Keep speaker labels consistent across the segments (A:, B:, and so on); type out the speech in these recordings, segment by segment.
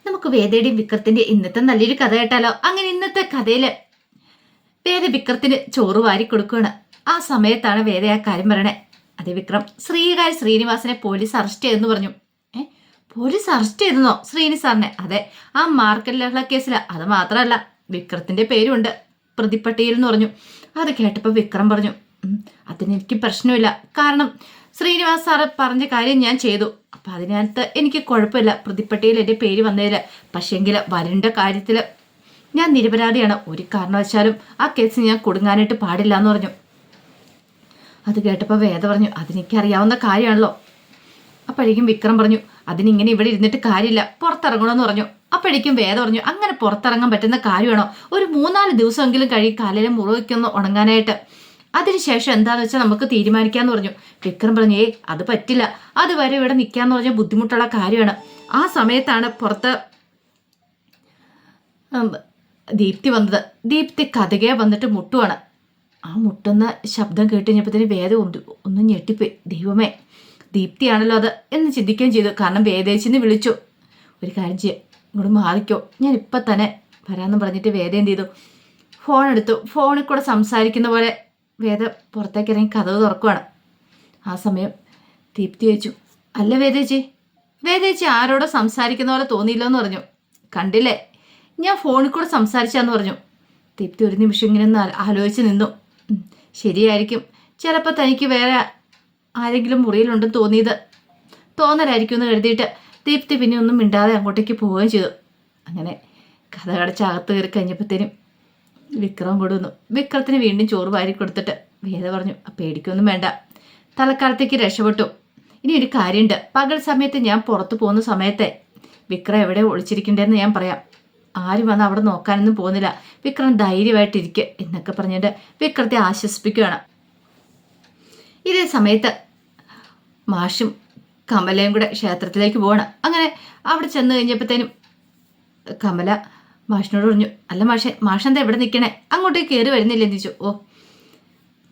A: നമുക്ക് വേദയുടെയും വിക്രത്തിന്റെയും ഇന്നത്തെ നല്ലൊരു കഥ കേട്ടാലോ? അങ്ങനെ ഇന്നത്തെ കഥയില് വേദ വിക്രത്തിന് ചോറ് വാരി കൊടുക്കുകയാണ്. ആ സമയത്താണ് വേദ ആ കാര്യം പറയണേ. അതെ വിക്രം, ശ്രീനിവാസനെ പോലീസ് അറസ്റ്റ് ചെയ്തെന്ന് പറഞ്ഞു. പോലീസ് അറസ്റ്റ് ചെയ്തെന്നോ ശ്രീനി സാറിനെ? അതെ, ആ മാർക്കറ്റ് ലഹള കേസില. അത് മാത്രമല്ല, വിക്രത്തിന്റെ പേരുണ്ട് പ്രതിപ്പട്ടിയിൽ എന്ന് പറഞ്ഞു. അത് കേട്ടപ്പോൾ വിക്രം പറഞ്ഞു, അതിനെനിക്ക് പ്രശ്നമില്ല. കാരണം ശ്രീനിവാസ് സാറ് പറഞ്ഞ കാര്യം ഞാൻ ചെയ്തു. അപ്പം അതിനകത്ത് എനിക്ക് കുഴപ്പമില്ല, പ്രതിപ്പട്ടിയിൽ എൻ്റെ പേര് വന്നതിൽ. പക്ഷേങ്കിൽ വരണ്ട കാര്യത്തിൽ ഞാൻ നിരപരാധിയാണ്. ഒരു കാരണവശാലും ആ കേസ് ഞാൻ കൊടുങ്ങാനായിട്ട് പാടില്ല എന്ന് പറഞ്ഞു. അത് കേട്ടപ്പോൾ വേദ പറഞ്ഞു, അതെനിക്കറിയാവുന്ന കാര്യമാണല്ലോ. അപ്പോഴേക്കും വിക്രം പറഞ്ഞു, അതിനിങ്ങനെ ഇവിടെ ഇരുന്നിട്ട് കാര്യമില്ല, പുറത്തിറങ്ങണമെന്ന് പറഞ്ഞു. അപ്പോഴേക്കും വേദ പറഞ്ഞു, അങ്ങനെ പുറത്തിറങ്ങാൻ പറ്റുന്ന കാര്യമാണോ? ഒരു 3-4 ദിവസമെങ്കിലും കഴിയും കാലിലെ മുറിവയ്ക്കൊന്ന് ഉണങ്ങാനായിട്ട്. അതിനുശേഷം എന്താന്ന് വെച്ചാൽ നമുക്ക് തീരുമാനിക്കാന്ന് പറഞ്ഞു. വിക്രം പറഞ്ഞു, അത് പറ്റില്ല, അതുവരെ ഇവിടെ നിൽക്കാന്ന് പറഞ്ഞാൽ ബുദ്ധിമുട്ടുള്ള കാര്യമാണ്. ആ സമയത്താണ് പുറത്ത് ദീപ്തി വന്നത്. ദീപ്തി കഥകയെ വന്നിട്ട് മുട്ടുവാണ്. ആ മുട്ടുന്ന ശബ്ദം കേട്ട് കഴിഞ്ഞപ്പോഴത്തേന് വേദ ഒന്നും ഞെട്ടിപ്പോയി. ദൈവമേ, ദീപ്തിയാണല്ലോ അത് എന്ന് ചിന്തിക്കുകയും ചെയ്തു. കാരണം വേദേച്ചിന്ന് വിളിച്ചു. ഒരു കാര്യം ചെയ്യാം, ഇങ്ങോട്ട് മാറിക്കോ, ഞാൻ ഇപ്പം തന്നെ വരാമെന്ന് പറഞ്ഞിട്ട് വേദ എന്ത് ചെയ്തു, ഫോൺ എടുത്തു. ഫോണിൽ കൂടെ സംസാരിക്കുന്ന പോലെ വേദ പുറത്തേക്ക് ഇറങ്ങി കഥവ് തുറക്കുവാണ്. ആ സമയം ദീപ്തി ചോദിച്ചു, അല്ല വേദേച്ചി ആരോടോ സംസാരിക്കുന്ന പോലെ തോന്നിയില്ലോ എന്ന് പറഞ്ഞു. കണ്ടില്ലേ, ഞാൻ ഫോണിൽ കൂടെ സംസാരിച്ചാന്ന് പറഞ്ഞു. ദീപ്തി ഒരു നിമിഷം ഇങ്ങനെ ഒന്ന് ആലോചിച്ച് നിന്നു. ശരിയായിരിക്കും, ചിലപ്പോൾ തനിക്ക് വേറെ ആരെങ്കിലും മുറിയിലുണ്ടെന്ന് തോന്നലായിരിക്കും എന്ന് കരുതിയിട്ട് ദീപ്തി പിന്നെ ഒന്നും മിണ്ടാതെ അങ്ങോട്ടേക്ക് പോവുകയും ചെയ്തു. അങ്ങനെ കഥ കടച്ച് അകത്ത് കയറി കഴിഞ്ഞപ്പോഴത്തേനും വിക്രം കൊടുന്നു. വിക്രത്തിന് വീണ്ടും ചോറ് വാരി കൊടുത്തിട്ട് വേദ പറഞ്ഞു, പേടിക്കൊന്നും വേണ്ട, തലക്കാലത്തേക്ക് രക്ഷപ്പെട്ടു. ഇനി ഒരു കാര്യമുണ്ട്, പകൽ സമയത്ത് ഞാൻ പുറത്തു പോകുന്ന സമയത്തെ വിക്രം എവിടെ ഒളിച്ചിരിക്കണ്ടേന്ന് ഞാൻ പറയാം. ആരും വന്ന് അവിടെ നോക്കാനൊന്നും പോകുന്നില്ല. വിക്രം ധൈര്യമായിട്ടിരിക്കുക എന്നൊക്കെ പറഞ്ഞിട്ട് വിക്രത്തെ ആശ്വസിപ്പിക്കുകയാണ്. ഇതേ സമയത്ത് മാഷും കമലയും കൂടെ ക്ഷേത്രത്തിലേക്ക് പോവാണ്. അങ്ങനെ അവിടെ ചെന്ന് കഴിഞ്ഞപ്പോഴത്തേനും കമല മാഷിനോട് പറഞ്ഞു, അല്ല മാഷെന്താ എവിടെ നിൽക്കണേ, അങ്ങോട്ടേക്ക് കയറി വരുന്നില്ല എന്ന് ചോദിച്ചു. ഓ,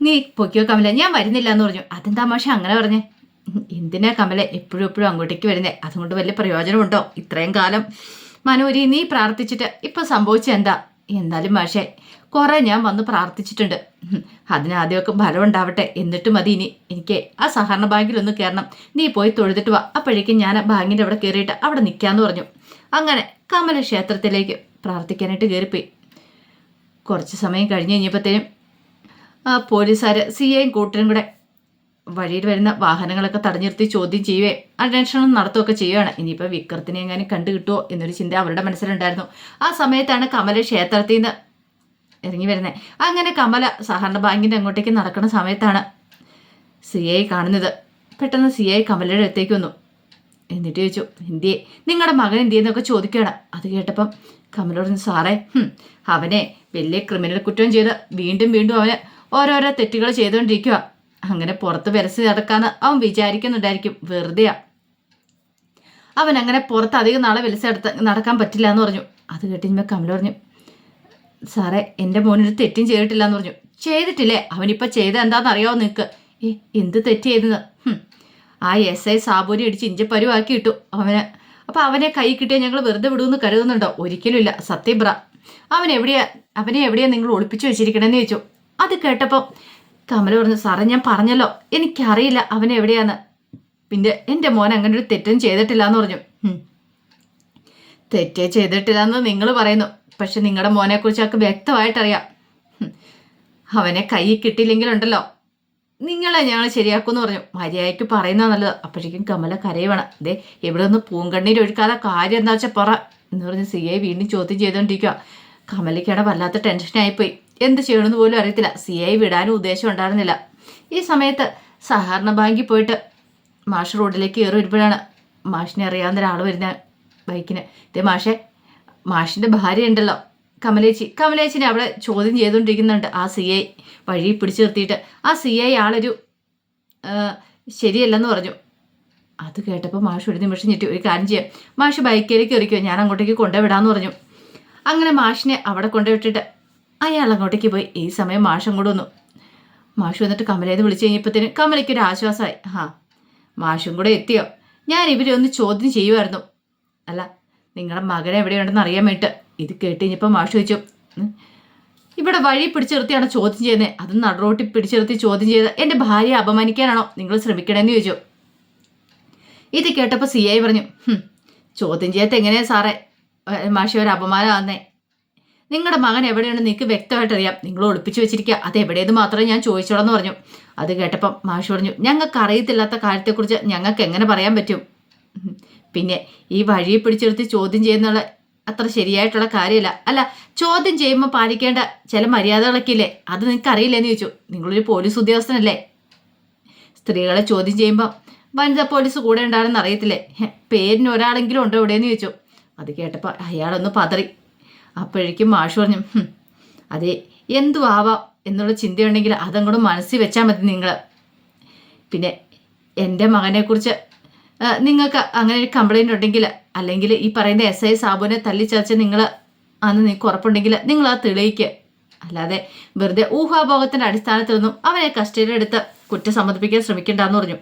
A: നീ പൊക്കിയോ കമല, ഞാൻ വരുന്നില്ല എന്ന് പറഞ്ഞു. അതെന്താ മാഷ അങ്ങനെ പറഞ്ഞേ? എന്തിനാ കമല എപ്പോഴും അങ്ങോട്ടേക്ക് വരുന്നേ? അതുകൊണ്ട് വലിയ പ്രയോജനമുണ്ടോ? ഇത്രയും കാലം മനോരി നീ പ്രാർത്ഥിച്ചിട്ട് ഇപ്പം സംഭവിച്ച എന്താ? എന്നാലും മാഷേ, കുറെ ഞാൻ വന്ന് പ്രാർത്ഥിച്ചിട്ടുണ്ട്. അതിനാദ്യമൊക്കെ ഫലം ഉണ്ടാവട്ടെ, എന്നിട്ട് മതി ഇനി എനിക്ക് ആ സഹകരണ ബാങ്കിലൊന്ന് കയറണം. നീ പോയി തൊഴുതിട്ട് വാ, അപ്പോഴേക്കും ഞാൻ ബാങ്കിൻ്റെ അവിടെ കയറിയിട്ട് അവിടെ നിൽക്കാമെന്ന് പറഞ്ഞു. അങ്ങനെ കമല ക്ഷേത്രത്തിലേക്ക് പ്രാർത്ഥിക്കാനായിട്ട് കയറിപ്പോയി. കുറച്ച് സമയം കഴിഞ്ഞ് കഴിഞ്ഞപ്പോഴത്തേനും പോലീസുകാർ സിഐയും കൂട്ടരും കൂടെ വഴിയിൽ വരുന്ന വാഹനങ്ങളൊക്കെ തടഞ്ഞു നിർത്തി ചോദ്യം ചെയ്യുകയും അന്വേഷണം നടത്തുകയൊക്കെ ചെയ്യുകയാണ്. ഇനിയിപ്പോൾ വിക്രത്തിനെ എങ്ങാനും കണ്ടു കിട്ടുമോ എന്നൊരു ചിന്ത അവരുടെ മനസ്സിലുണ്ടായിരുന്നു. ആ സമയത്താണ് കമല ക്ഷേത്രത്തിൽ നിന്ന് ഇറങ്ങി വരുന്നത്. അങ്ങനെ കമല സഹകരണ ബാങ്കിൻ്റെ അങ്ങോട്ടേക്ക് നടക്കുന്ന സമയത്താണ് സിഐ കാണുന്നത്. പെട്ടെന്ന് സിഐ കമലയുടെ അടുത്തേക്ക് വന്നു. എന്നിട്ട് ചോദിച്ചു, എന്തിയെ നിങ്ങളുടെ മകൻ എന്തിയെന്നൊക്കെ ചോദിക്കുകയാണ്. അത് കേട്ടപ്പം കമല പറഞ്ഞു, സാറേ, അവനെ വലിയ ക്രിമിനൽ കുറ്റം ചെയ്ത് വീണ്ടും അവന് ഓരോരോ തെറ്റുകൾ ചെയ്തുകൊണ്ടിരിക്കുക. അങ്ങനെ പുറത്ത് വിരസി നടക്കാന്ന് അവൻ വിചാരിക്കുന്നുണ്ടായിരിക്കും, വെറുതെയാ. അവൻ അങ്ങനെ പുറത്ത് അധികം നാളെ വിലസി നടക്കാൻ പറ്റില്ല എന്ന് പറഞ്ഞു. അത് കേട്ടിരുമ്പോൾ കമല പറഞ്ഞു, സാറേ, എൻ്റെ മോനൊരു തെറ്റും ചെയ്തിട്ടില്ല എന്ന് പറഞ്ഞു. ചെയ്തിട്ടില്ലേ? അവനിപ്പോൾ ചെയ്ത എന്താണെന്ന് അറിയാമോ നിനക്ക്? എന്ത് തെറ്റ് ചെയ്തെന്ന്? ആ SI സാബൂരി ഇടിച്ച് ഇഞ്ചപ്പരുവാക്കി ഇട്ടു അവന്. അപ്പം അവനെ കൈ കിട്ടിയാൽ ഞങ്ങൾ വെറുതെ വിടുമെന്ന് കരുതുന്നുണ്ടോ? ഒരിക്കലും ഇല്ല, സത്യം പറ. അവനെ എവിടെയാ നിങ്ങൾ ഒളിപ്പിച്ചു വെച്ചിരിക്കണമെന്ന് ചോദിച്ചു. അത് കേട്ടപ്പോൾ കമല പറഞ്ഞു, സാറേ, ഞാൻ പറഞ്ഞല്ലോ, എനിക്കറിയില്ല അവൻ എവിടെയാന്ന്. പിന്നെ എൻ്റെ മോൻ അങ്ങനെ ഒരു തെറ്റും ചെയ്തിട്ടില്ല എന്ന് പറഞ്ഞു. തെറ്റേ ചെയ്തിട്ടില്ല എന്ന് നിങ്ങൾ പറയുന്നു, പക്ഷെ നിങ്ങളുടെ മോനെക്കുറിച്ച് ഒക്കെ വ്യക്തമായിട്ടറിയാം. അവനെ കൈ കിട്ടിയില്ലെങ്കിലുണ്ടല്ലോ, നിങ്ങളെ ഞങ്ങൾ ശരിയാക്കുമെന്ന് പറഞ്ഞു. മര്യാദയ്ക്ക് പറയുന്നത് നല്ലത്. അപ്പോഴേക്കും കമല കരയുവാണ്. അതെ, ഇവിടെ ഒന്ന് പൂങ്കണ്ണീര് ഒഴുക്കാതെ കാര്യം എന്താ വെച്ചാൽ പറ എന്ന് പറഞ്ഞ് CI വീണ്ടും ചോദ്യം ചെയ്തുകൊണ്ടിരിക്കുക. കമലയ്ക്കാണ് വല്ലാത്ത ടെൻഷനായിപ്പോയി. എന്ത് ചെയ്യണമെന്ന് പോലും അറിയത്തില്ല. CI വിടാനും ഉദ്ദേശം ഉണ്ടായിരുന്നില്ല. ഈ സമയത്ത് സഹകരണ ബാങ്കിൽ പോയിട്ട് മാഷ് റോഡിലേക്ക് കയറി വരുമ്പോഴാണ് മാഷിനെ അറിയാവുന്ന ഒരാൾ വരുന്ന ബൈക്കിന്. ഇതേ മാഷിൻ്റെ ഭാര്യ ഉണ്ടല്ലോ കമലേച്ചിനെ അവിടെ ചോദ്യം ചെയ്തുകൊണ്ടിരിക്കുന്നുണ്ട്. ആ CI വഴി പിടിച്ചു നിർത്തിയിട്ട് ആ CI ആളൊരു ശരിയല്ലെന്ന് പറഞ്ഞു. അത് കേട്ടപ്പോൾ മാഷ് ഒരു നിമിഷം ഞെട്ടി. ഒരു കാര്യം ചെയ്യാം, മാഷ് ബൈക്കിലേക്ക് എറിക്കുമോ, ഞാൻ അങ്ങോട്ടേക്ക് കൊണ്ടുവിടാമെന്ന് പറഞ്ഞു. അങ്ങനെ മാഷിനെ അവിടെ കൊണ്ടുവിട്ടിട്ട് അയാൾ അങ്ങോട്ടേക്ക് പോയി. ഈ സമയം മാഷ് അങ്ങോട്ട് വന്നു. മാഷ് വന്നിട്ട് കമലേന്ന് വിളിച്ചു കഴിഞ്ഞപ്പോഴത്തേനും കമലയ്ക്കൊരു ആശ്വാസമായി. മാഷും കൂടെ എത്തിയോ? ഞാൻ ഇവരെ ഒന്ന് ചോദ്യം ചെയ്യുമായിരുന്നു. അല്ല, നിങ്ങളുടെ മകൻ എവിടെയുണ്ടെന്ന് അറിയാൻ വേണ്ടിയിട്ട്. ഇത് കേട്ട് കഴിഞ്ഞപ്പോൾ മാഷ് ചോദിച്ചു, ഇവിടെ വഴി പിടിച്ചു നിർത്തിയാണോ ചോദ്യം ചെയ്യുന്നത്? അത് നടുറോട്ടി പിടിച്ചു നിർത്തി ചോദ്യം ചെയ്ത് എൻ്റെ ഭാര്യയെ അപമാനിക്കാനാണോ നിങ്ങൾ ശ്രമിക്കണമെന്ന് ചോദിച്ചു. ഇത് കേട്ടപ്പോൾ CI പറഞ്ഞു, ചോദ്യം ചെയ്യത്ത് എങ്ങനെയാ സാറേ മാഷി ഒരു അപമാനമാകുന്നേ? നിങ്ങളുടെ മകൻ എവിടെയുണ്ടെന്ന് നിങ്ങൾക്ക് വ്യക്തമായിട്ട് അറിയാം. നിങ്ങൾ ഒളിപ്പിച്ചു വെച്ചിരിക്കുക. അത് എവിടെയെന്ന് മാത്രമേ ഞാൻ ചോദിച്ചോളൂ എന്ന് പറഞ്ഞു. അത് കേട്ടപ്പം മാഷ് പറഞ്ഞു, ഞങ്ങൾക്ക് അറിയത്തില്ലാത്ത കാര്യത്തെക്കുറിച്ച് ഞങ്ങൾക്ക് എങ്ങനെ പറയാൻ പറ്റും? പിന്നെ ഈ വഴിയെ പിടിച്ചെടുത്ത് ചോദ്യം ചെയ്യുന്നുള്ള അത്ര ശരിയായിട്ടുള്ള കാര്യമല്ല. അല്ല, ചോദ്യം ചെയ്യുമ്പോൾ പാലിക്കേണ്ട ചില മര്യാദകളൊക്കെ ഇല്ലേ, അത് നിങ്ങൾക്ക് അറിയില്ലെന്ന് ചോദിച്ചു. നിങ്ങളൊരു പോലീസ് ഉദ്യോഗസ്ഥനല്ലേ? സ്ത്രീകളെ ചോദ്യം ചെയ്യുമ്പോൾ വനിതാ പോലീസ് കൂടെ ഉണ്ടാകുമെന്ന് അറിയത്തില്ലേ? പേരിന് ഒരാളെങ്കിലും ഉണ്ടോ ഇവിടെയെന്ന് ചോദിച്ചു. അത് കേട്ടപ്പോൾ അയാളൊന്ന് പതറി. അപ്പോഴേക്കും മാഷ് പറഞ്ഞു, അതെ, എന്തു ആവാം എന്നുള്ള ചിന്തയുണ്ടെങ്കിൽ അതങ്ങോട്ട് മനസ്സിൽ വെച്ചാൽ മതി നിങ്ങൾ. പിന്നെ എൻ്റെ മകനെക്കുറിച്ച് നിങ്ങൾക്ക് അങ്ങനെ ഒരു കംപ്ലൈൻറ്റ് ഉണ്ടെങ്കിൽ, അല്ലെങ്കിൽ ഈ പറയുന്ന SI സാബുവിനെ തല്ലിച്ചതച്ച് നിങ്ങൾ അന്ന് നിങ്ങൾക്ക് ഉറപ്പുണ്ടെങ്കിൽ നിങ്ങൾ അത് തെളിയിക്കുക. അല്ലാതെ വെറുതെ ഊഹാഭോഗത്തിൻ്റെ അടിസ്ഥാനത്തിലൊന്നും അവനെ കസ്റ്റഡിയിലെടുത്ത് കുറ്റം സമ്മതിപ്പിക്കാൻ ശ്രമിക്കണ്ടെന്ന് പറഞ്ഞു.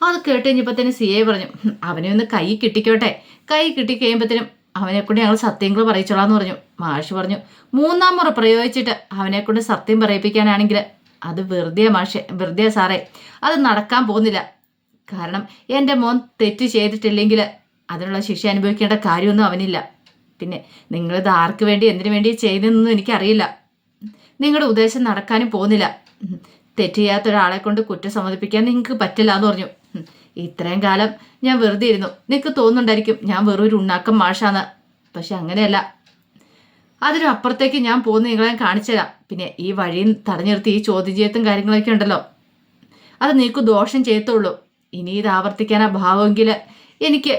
A: അത് കേട്ട് കഴിഞ്ഞപ്പോഴത്തേനും CI പറഞ്ഞു, അവനെ ഒന്ന് കൈ കിട്ടിക്കോട്ടെ. കൈ കിട്ടിക്കഴിയുമ്പോഴത്തേനും അവനെക്കൊണ്ട് ഞങ്ങൾ സത്യങ്ങൾ പറയിച്ചോളാന്ന് പറഞ്ഞു. മാഷ് പറഞ്ഞു, 3-ാം മുറ പ്രയോഗിച്ചിട്ട് അവനെക്കൊണ്ട് സത്യം പറയിപ്പിക്കാനാണെങ്കിൽ അത് വെറുതെ സാറേ, അത് നടക്കാൻ പോകുന്നില്ല. കാരണം എൻ്റെ മോൻ തെറ്റ് ചെയ്തിട്ടില്ലെങ്കിൽ അതിനുള്ള ശിക്ഷ അനുഭവിക്കേണ്ട കാര്യമൊന്നും അവനില്ല. പിന്നെ നിങ്ങളിത് ആർക്ക് വേണ്ടി എന്തിനു വേണ്ടി ചെയ്തെന്നൊന്നും എനിക്കറിയില്ല. നിങ്ങളുടെ ഉദ്ദേശം നടക്കാനും പോകുന്നില്ല. തെറ്റ് ചെയ്യാത്ത ഒരാളെ കൊണ്ട് കുറ്റം സമ്മതിപ്പിക്കാൻ നിങ്ങൾക്ക് പറ്റില്ല എന്ന് പറഞ്ഞു. ഇത്രയും കാലം ഞാൻ വെറുതെ ഇരുന്നു. നിങ്ങൾക്ക് തോന്നുന്നുണ്ടായിരിക്കും ഞാൻ വെറും ഒരു ഉണ്ണാക്കം മാഷാന്ന്. പക്ഷെ അങ്ങനെയല്ല. അതിനും അപ്പുറത്തേക്ക് ഞാൻ പോകുന്ന നിങ്ങളെ കാണിച്ചു തരാം. പിന്നെ ഈ വഴിയിൽ തടഞ്ഞു നിർത്തി ഈ ചോദ്യം ചെയ്യത്തും കാര്യങ്ങളൊക്കെ ഉണ്ടല്ലോ, അത് നിങ്ങൾക്ക് ദോഷം ചെയ്യത്തുള്ളൂ. ഇനി ഇത് ആവർത്തിക്കാൻ ഭാവമെങ്കിൽ എനിക്ക്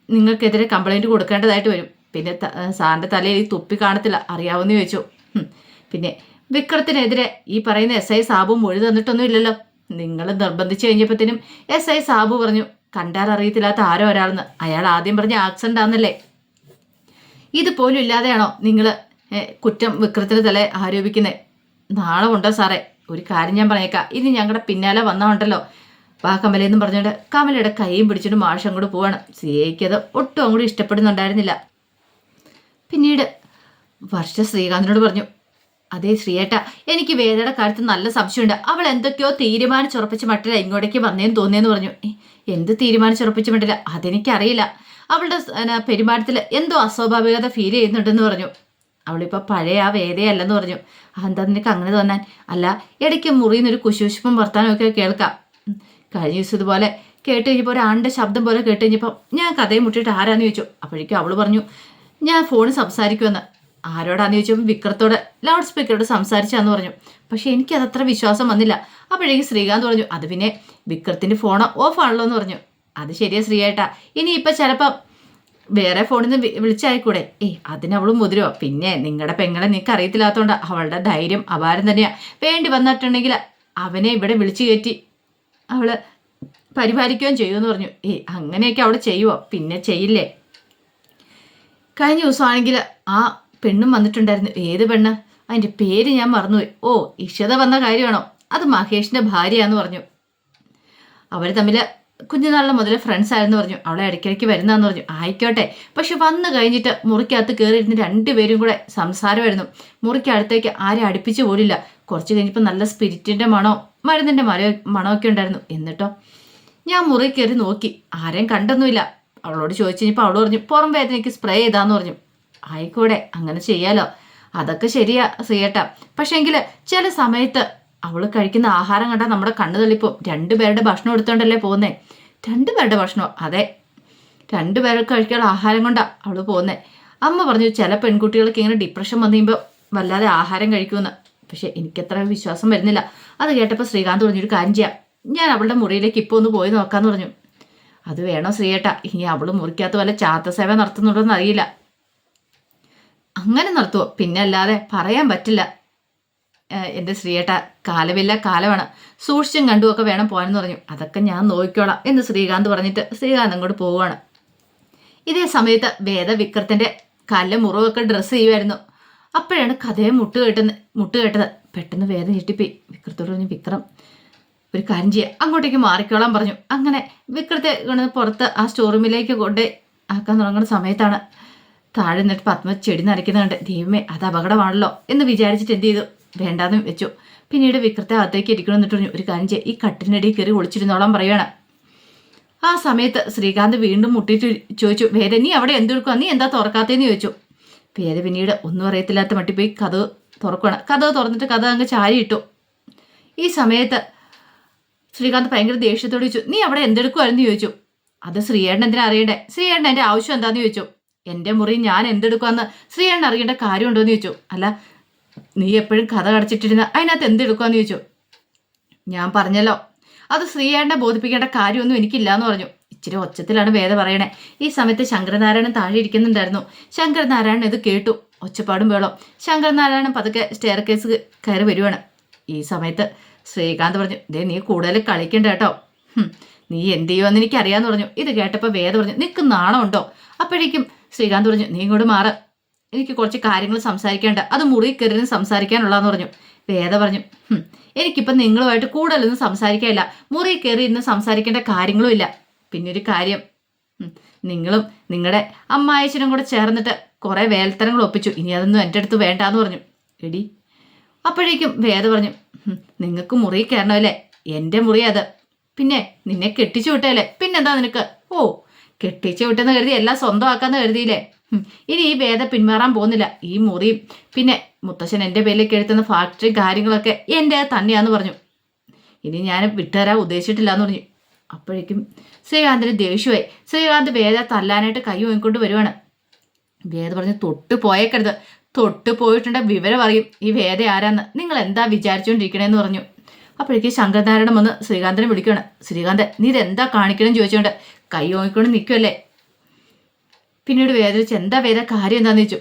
A: നിങ്ങൾക്കെതിരെ കംപ്ലൈൻറ്റ് കൊടുക്കേണ്ടതായിട്ട് വരും. പിന്നെ സാറിൻ്റെ തലയിൽ ഈ തുപ്പി കാണത്തില്ല, അറിയാവുന്ന ചോദിച്ചു. പിന്നെ വിക്രത്തിനെതിരെ ഈ പറയുന്ന SI സാബു മൊഴി തന്നിട്ടൊന്നും ഇല്ലല്ലോ. നിങ്ങൾ നിർബന്ധിച്ചു കഴിഞ്ഞപ്പോഴത്തേനും SI സാബു പറഞ്ഞു, കണ്ടാൽ അറിയത്തില്ലാത്ത ആരോ ഒരാളെന്ന്. അയാൾ ആദ്യം പറഞ്ഞ ആക്സിഡൻ്റ് ആണെന്നല്ലേ. ഇതുപോലും ഇല്ലാതെയാണോ നിങ്ങൾ കുറ്റം വിക്രത്തിന് തല ആരോപിക്കുന്നത്? നാളമുണ്ടോ സാറേ? ഒരു കാര്യം ഞാൻ പറഞ്ഞേക്കാം, ഇനി ഞങ്ങളുടെ പിന്നാലെ വന്നോണ്ടല്ലോ വാ കമലെന്നും പറഞ്ഞുകൊണ്ട് കമലയുടെ കൈയും പിടിച്ചിട്ട് മാഷ് അങ്ങോട്ട് പോവാണ്. CIക്ക് അത് ഒട്ടും അങ്ങോട്ട് ഇഷ്ടപ്പെടുന്നുണ്ടായിരുന്നില്ല. പിന്നീട് വർഷ ശ്രീകാന്തിനോട് പറഞ്ഞു, അതേ ശ്രീയേട്ട, എനിക്ക് വേദയുടെ കാര്യത്തിൽ നല്ല സംശയമുണ്ട്. അവൾ എന്തൊക്കെയോ തീരുമാനിച്ചുറപ്പിച്ച മട്ടില്ല ഇങ്ങോട്ടേക്ക് വന്നേന്ന് തോന്നിയെന്ന് പറഞ്ഞു. എന്ത് തീരുമാനിച്ചുറപ്പിച്ച മട്ടില്ല? അതെനിക്കറിയില്ല. അവളുടെ പെരുമാറ്റത്തിൽ എന്തോ അസ്വാഭാവികത ഫീൽ ചെയ്യുന്നുണ്ടെന്ന് പറഞ്ഞു. അവളിപ്പോൾ പഴയ ആ വേദയല്ലെന്ന് പറഞ്ഞു. എന്താ നിനക്ക് അങ്ങനെ തോന്നാൻ? അല്ല, ഇടയ്ക്ക് മുറിയുന്നൊരു കുശുശുപ്പും വർത്താനമൊക്കെ കേൾക്കാം. കഴിഞ്ഞ ദിവസം ഇതുപോലെ കേട്ട് കഴിഞ്ഞപ്പോൾ ഒരാളുടെ ശബ്ദം പോലെ കേട്ട് കഴിഞ്ഞപ്പോൾ ഞാൻ കഥയെ മുട്ടിയിട്ട് ആരാന്ന് ചോദിച്ചു. അപ്പോഴേക്കും അവൾ പറഞ്ഞു, ഞാൻ ഫോണിൽ സംസാരിക്കുമെന്ന്. ആരോടാന്ന് ചോദിച്ചപ്പോൾ വിക്രത്തോട് ലൗഡ് സ്പീക്കറോട് സംസാരിച്ചാന്ന് പറഞ്ഞു. പക്ഷെ എനിക്കതത്ര വിശ്വാസം വന്നില്ല. അപ്പോഴേക്കും ശ്രീകാന്ത് പറഞ്ഞു, അത് പിന്നെ വിക്രത്തിൻ്റെ ഫോൺ ഓഫ് ആണല്ലോ എന്ന് പറഞ്ഞു. അത് ശരിയാ ശ്രീയേട്ടാ, ഇനിയിപ്പോൾ ചിലപ്പോൾ വേറെ ഫോണിൽ നിന്ന് വിളിച്ചായിക്കൂടെ? അതിനവൾ മുതിരോ? പിന്നെ നിങ്ങളുടെ പെങ്ങളെ നിനക്ക് അറിയത്തില്ലാത്തതുകൊണ്ട് അവളുടെ ധൈര്യം അപാരം തന്നെയാ. വേണ്ടി വന്നിട്ടുണ്ടെങ്കിൽ അവനെ ഇവിടെ വിളിച്ചു കയറ്റി അവള് പരിപാലിക്കുകയും ചെയ്യുമെന്ന് പറഞ്ഞു. അങ്ങനെയൊക്കെ അവൾ ചെയ്യുമോ? പിന്നെ ചെയ്യില്ലേ? കഴിഞ്ഞ ദിവസമാണെങ്കിൽ ആ പെണ്ണും വന്നിട്ടുണ്ടായിരുന്നു. ഏത് പെണ്ണ്? അതിൻ്റെ പേര് ഞാൻ മറന്നുപോയി. ഇഷത വന്ന കാര്യമാണോ? അത് മഹേഷിൻ്റെ ഭാര്യയാന്ന് പറഞ്ഞു. അവർ തമ്മിൽ കുഞ്ഞുനാളിലെ മുതൽ ഫ്രണ്ട്സ് ആയിരുന്നു പറഞ്ഞു. അവളെ ഇടയ്ക്കിടയ്ക്ക് വരുന്നതെന്ന് പറഞ്ഞു. ആയിക്കോട്ടെ, പക്ഷെ വന്നു കഴിഞ്ഞിട്ട് മുറിക്കകത്ത് കയറിയിരുന്ന് രണ്ടുപേരും കൂടെ സംസാരമായിരുന്നു. മുറിക്കടുത്തേക്ക് ആരും അടുപ്പിച്ചു പോലില്ല. കുറച്ച് കഴിഞ്ഞപ്പോൾ നല്ല സ്പിരിറ്റിൻ്റെ മരുന്നിൻ്റെ മണമൊക്കെ ഉണ്ടായിരുന്നു. എന്നിട്ടോ ഞാൻ മുറി കയറി നോക്കി, ആരെയും കണ്ടൊന്നുമില്ല. അവളോട് ചോദിച്ചു കഴിഞ്ഞപ്പോൾ അവൾ പറഞ്ഞു, പുറം വേദനയ്ക്ക് സ്പ്രേ ചെയ്താന്ന് പറഞ്ഞു. ആയിക്കോട്ടെ, അങ്ങനെ ചെയ്യാലോ, അതൊക്കെ ശരിയാ ശ്രീയേട്ടാ. പക്ഷേങ്കിൽ ചില സമയത്ത് അവൾ കഴിക്കുന്ന ആഹാരം കണ്ടാൽ നമ്മുടെ കണ്ണു തെളിപ്പോൾ. 2 പേരുടെ ഭക്ഷണം എടുത്തോണ്ടല്ലേ പോകുന്നേ? 2 പേരുടെ ഭക്ഷണം? അതെ, 2 പേർക്ക് കഴിക്കാനുള്ള ആഹാരം കൊണ്ടാണ് അവൾ പോകുന്നത്. അമ്മ പറഞ്ഞു ചില പെൺകുട്ടികൾക്ക് ഇങ്ങനെ ഡിപ്രഷൻ വന്നു കഴിയുമ്പോൾ വല്ലാതെ ആഹാരം കഴിക്കുമെന്ന്. പക്ഷെ എനിക്കത്ര വിശ്വാസം വരുന്നില്ല. അത് കേട്ടപ്പോൾ ശ്രീകാന്ത് പറഞ്ഞൊരു കാര്യം ചെയ്യാം, ഞാൻ അവളുടെ മുറിയിലേക്ക് ഇപ്പോൾ ഒന്ന് പോയി നോക്കാമെന്ന് പറഞ്ഞു. അത് വേണോ ശ്രീയേട്ടാ? ഇനി അവൾ മുറിക്കകത്ത് വല്ല ചാത്ത സേവ നടത്തുന്നുണ്ടോ എന്ന് അറിയില്ല. അങ്ങനെ നടത്തുമോ? പിന്നെ അല്ലാതെ പറയാൻ പറ്റില്ല എൻ്റെ ശ്രീയേട്ട. കാലമില്ല, കാലമാണ്, സൂക്ഷിച്ചും കണ്ടുമൊക്കെ വേണം പോകാനെന്ന് പറഞ്ഞു. അതൊക്കെ ഞാൻ നോക്കിക്കോളാം എന്ന് ശ്രീകാന്ത് പറഞ്ഞിട്ട് ശ്രീകാന്ത് അങ്ങോട്ട് പോവുകയാണ്. ഇതേ സമയത്ത് വേദ വിക്രത്തിൻ്റെ കാലിലെ മുറിവൊക്കെ ഡ്രസ്സ് ചെയ്യുമായിരുന്നു. അപ്പോഴാണ് കഥയെ മുട്ട് കേട്ടത്. പെട്ടെന്ന് വേദ ഞെട്ടിപ്പോയി. വിക്രത്തോട് പറഞ്ഞു, വിക്രം ഒരു കാര്യം ചെയ്യുക, അങ്ങോട്ടേക്ക് മാറിക്കോളാൻ പറഞ്ഞു. അങ്ങനെ വിക്രത്തെ പുറത്ത് ആ സ്റ്റോർ റൂമിലേക്ക് കൊണ്ട് ആക്കാൻ തുടങ്ങുന്ന സമയത്താണ് താഴെ നിന്നിട്ട് പത്മ ചെടി നനയ്ക്കുന്നുണ്ട്. ദൈവമേ അത് അപകടമാണല്ലോ എന്ന് വിചാരിച്ചിട്ട് എന്ത് ചെയ്തു, വേണ്ടാന്ന് വെച്ചു. പിന്നീട് വിക്രത്തെ അകത്തേക്ക് ഇരിക്കണമെന്നിട്ട് പറഞ്ഞു, ഒരു കാര്യം ഈ കട്ടിലിനടിയിൽ കയറി ഒളിച്ചിരുന്നോളാൻ പറയുകയാണ്. ആ സമയത്ത് ശ്രീകാന്ത് വീണ്ടും മുട്ടിയിട്ട് ചോദിച്ചു, വേദ നീ അവിടെ എന്തെടുക്കുക, നീ എന്താ തുറക്കാത്തേന്ന് ചോദിച്ചു. വേദ പിന്നീട് ഒന്നും അറിയത്തില്ലാത്ത മട്ടിപ്പോയി കഥവ് തുറക്കുകയാണ്. കഥവ് തുറന്നിട്ട് കഥ അങ്ങ് ചാരിയിട്ടു. ഈ സമയത്ത് ശ്രീകാന്ത് ഭയങ്കര ദേഷ്യത്തോട് ചോദിച്ചു, നീ അവിടെ എന്തെടുക്കുമായിരുന്നു ചോദിച്ചു. അത് ശ്രീയേട്ടൻ എന്തിനാ അറിയണ്ടേ, ശ്രീയേട്ടൻ എൻ്റെ ആവശ്യം എന്താന്ന് ചോദിച്ചു. എൻ്റെ മുറി ഞാൻ എന്തെടുക്കുമെന്ന് ശ്രീയേട്ടൻ അറിയേണ്ട കാര്യമുണ്ടോ എന്ന് ചോദിച്ചു. അല്ല നീ എപ്പോഴും കഥ കടച്ചിട്ടിരുന്ന അതിനകത്ത് എന്തെടുക്കുമെന്ന് ചോദിച്ചു. ഞാൻ പറഞ്ഞല്ലോ അത് ശ്രീയേട്ടനെ ബോധിപ്പിക്കേണ്ട കാര്യമൊന്നും എനിക്കില്ല എന്ന് പറഞ്ഞു. ഇച്ചിരി ഒച്ചത്തിലാണ് വേദ പറയണേ. ഈ സമയത്ത് ശങ്കരനാരായണൻ താഴെ ഇരിക്കുന്നുണ്ടായിരുന്നു. ശങ്കരനാരായണൻ ഇത് കേട്ടു. ഒച്ചപ്പാടും വേളം. ശങ്കരനാരായണൻ പതുക്കെ സ്റ്റെയർ കേസ് കയറി വരുവാണ്. ഈ സമയത്ത് ശ്രീകാന്ത് പറഞ്ഞു, ദേ നീ കൂടുതൽ കളിക്കണ്ട കേട്ടോ, നീ എന്ത് ചെയ്യുമെന്ന് എനിക്കറിയാന്ന് പറഞ്ഞു. ഇത് കേട്ടപ്പോൾ വേദ പറഞ്ഞു, നിനക്ക് നാണമുണ്ടോ? അപ്പോഴേക്കും ശ്രീകാന്ത് പറഞ്ഞു, നീ ഇങ്ങോട്ട് മാറ്, എനിക്ക് കുറച്ച് കാര്യങ്ങൾ സംസാരിക്കേണ്ട, അത് മുറി കയറി സംസാരിക്കാനുള്ളതെന്ന് പറഞ്ഞു. വേദ പറഞ്ഞു, എനിക്കിപ്പം നിങ്ങളുമായിട്ട് കൂടുതലൊന്നും സംസാരിക്കാനില്ല, മുറി കയറി ഇരുന്ന് സംസാരിക്കേണ്ട കാര്യങ്ങളും ഇല്ല. പിന്നെ ഒരു കാര്യം, നിങ്ങളും നിങ്ങളുടെ അമ്മായച്ചനും കൂടെ ചേർന്നിട്ട് കുറേ വേലത്തരങ്ങൾ ഒപ്പിച്ചു, ഇനി അതൊന്നും എൻ്റെ അടുത്ത് വേണ്ടാന്ന് പറഞ്ഞു. എടി അപ്പോഴേക്കും വേദ പറഞ്ഞു, നിങ്ങൾക്ക് മുറി കയറണമല്ലേ, എൻ്റെ മുറി അത്, പിന്നെ നിന്നെ കെട്ടിച്ചു വിട്ടല്ലേ, പിന്നെന്താ നിനക്ക്? ഓ കെട്ടിച്ചു വിട്ടെന്ന് കരുതി എല്ലാം സ്വന്തമാക്കാന്ന് കരുതിയില്ലേ? ഇനി ഈ വേദ പിന്മാറാൻ പോകുന്നില്ല. ഈ മുറിയും പിന്നെ മുത്തശ്ശൻ എൻ്റെ പേരിലേക്ക് എഴുത്തുന്ന ഫാക്ടറി കാര്യങ്ങളൊക്കെ എൻ്റെ തന്നെയാന്ന് പറഞ്ഞു. ഇനി ഞാൻ വിട്ടുതരാൻ ഉദ്ദേശിച്ചിട്ടില്ല എന്ന് പറഞ്ഞു. അപ്പോഴേക്കും ശ്രീകാന്തിന് ദേഷ്യമായി. ശ്രീകാന്ത് വേദ തല്ലാനായിട്ട് കൈ വാങ്ങിക്കൊണ്ട് വരുവാണ്. വേദ പറഞ്ഞു, തൊട്ട് പോയേക്കരുത്, തൊട്ട് പോയിട്ടുണ്ടെ വിവരം അറിയും ഈ വേദ ആരാന്ന്, നിങ്ങൾ എന്താ വിചാരിച്ചുകൊണ്ടിരിക്കണേന്ന് പറഞ്ഞു. അപ്പോഴേക്കും ശങ്കരനാരായണൻ വന്ന് ശ്രീകാന്തിനെ വിളിക്കുകയാണ്. ശ്രീകാന്ത് നീ ഇതെന്താ കാണിക്കണം ചോദിച്ചുകൊണ്ട് കൈ വാങ്ങിക്കൊണ്ട് നിൽക്കുമല്ലേ. പിന്നീട് വേദനിച്ച് എന്താ വേദ കാര്യം എന്താന്ന് ചോദിച്ചു.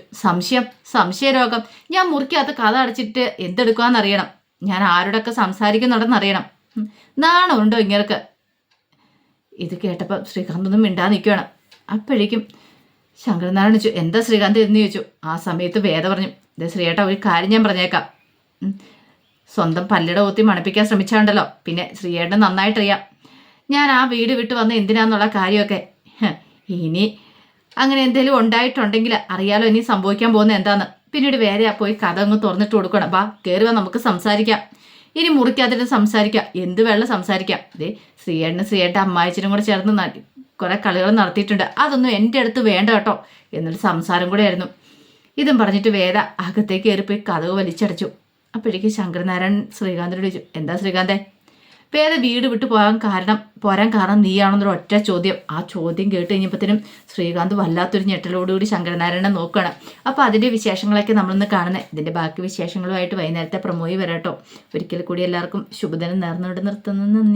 A: സംശയരോഗം, ഞാൻ മുറിക്കകത്ത് കഥ അടച്ചിട്ട് എന്തെടുക്കാന്നറിയണം, ഞാൻ ആരോടൊക്കെ സംസാരിക്കുന്നുണ്ടെന്ന് അറിയണം, നാണമുണ്ടോ ഇങ്ങർക്ക്? ഇത് കേട്ടപ്പോൾ ശ്രീകാന്ത് ഒന്നും മിണ്ടാ നിൽക്കുകയാണ്. അപ്പോഴേക്കും ശങ്കരനാരായണൻ ചോദിച്ചു, എന്താ ശ്രീകാന്ത് എന്ന് ചോദിച്ചു. ആ സമയത്ത് വേദ പറഞ്ഞു, ഇത് ശ്രീയേട്ട ഒരു കാര്യം ഞാൻ പറഞ്ഞേക്കാം, സ്വന്തം പല്ലിട ഊത്തി മണപ്പിക്കാൻ ശ്രമിച്ചാണ്ടല്ലോ, പിന്നെ ശ്രീയേട്ടന് നന്നായിട്ടറിയാം ഞാൻ ആ വീട് വിട്ട് വന്ന് എന്തിനാന്നുള്ള കാര്യമൊക്കെ. ഇനി അങ്ങനെ എന്തെങ്കിലും ഉണ്ടായിട്ടുണ്ടെങ്കിൽ അറിയാലോ ഇനി സംഭവിക്കാൻ പോകുന്നത് എന്താന്ന്. പിന്നീട് വേറെ പോയി കഥ അങ്ങ് തുറന്നിട്ട് കൊടുക്കണം. ബാ കയറി വാ, നമുക്ക് സംസാരിക്കാം, ഇനി മുറിക്കാതിട്ട് സംസാരിക്കാം, എന്ത് വേണം സംസാരിക്കാം. ഇതേ ശ്രീയേട്ടൻ്റെ അമ്മായച്ചനും കൂടെ ചേർന്ന് കുറെ കളികൾ നടത്തിയിട്ടുണ്ട്, അതൊന്നും എൻ്റെ അടുത്ത് വേണ്ട കേട്ടോ എന്നൊരു സംസാരം കൂടെ ആയിരുന്നു. ഇതും പറഞ്ഞിട്ട് വേദ അകത്തേക്ക് കയറിപ്പോയി കഥവ് വലിച്ചടച്ചു. അപ്പോഴേക്കും ശങ്കരനാരായണൻ ശ്രീകാന്തിനോട് ചോദിച്ചു, എന്താ ശ്രീകാന്തേ? വേദ വീട് വിട്ടു പോരാൻ കാരണം നീയാണെന്നൊരു ഒറ്റ ചോദ്യം. ആ ചോദ്യം കേട്ട് കഴിഞ്ഞപ്പോഴത്തേനും ശ്രീകാന്ത് വല്ലാത്തൊരു ഞെട്ടലോടുകൂടി ശങ്കരനാരായണനെ നോക്കുകയാണ്. അപ്പോൾ അതിൻ്റെ വിശേഷങ്ങളൊക്കെ നമ്മളിന്ന് കാണുന്നത്. ഇതിൻ്റെ ബാക്കി വിശേഷങ്ങളുമായിട്ട് വൈകുന്നേരത്തെ പ്രമോയി വരാട്ടോ. ഒരിക്കൽ കൂടി എല്ലാവർക്കും ശുഭദിനം നേർന്നുകൊണ്ട് നിർത്തുന്നു. നന്ദി.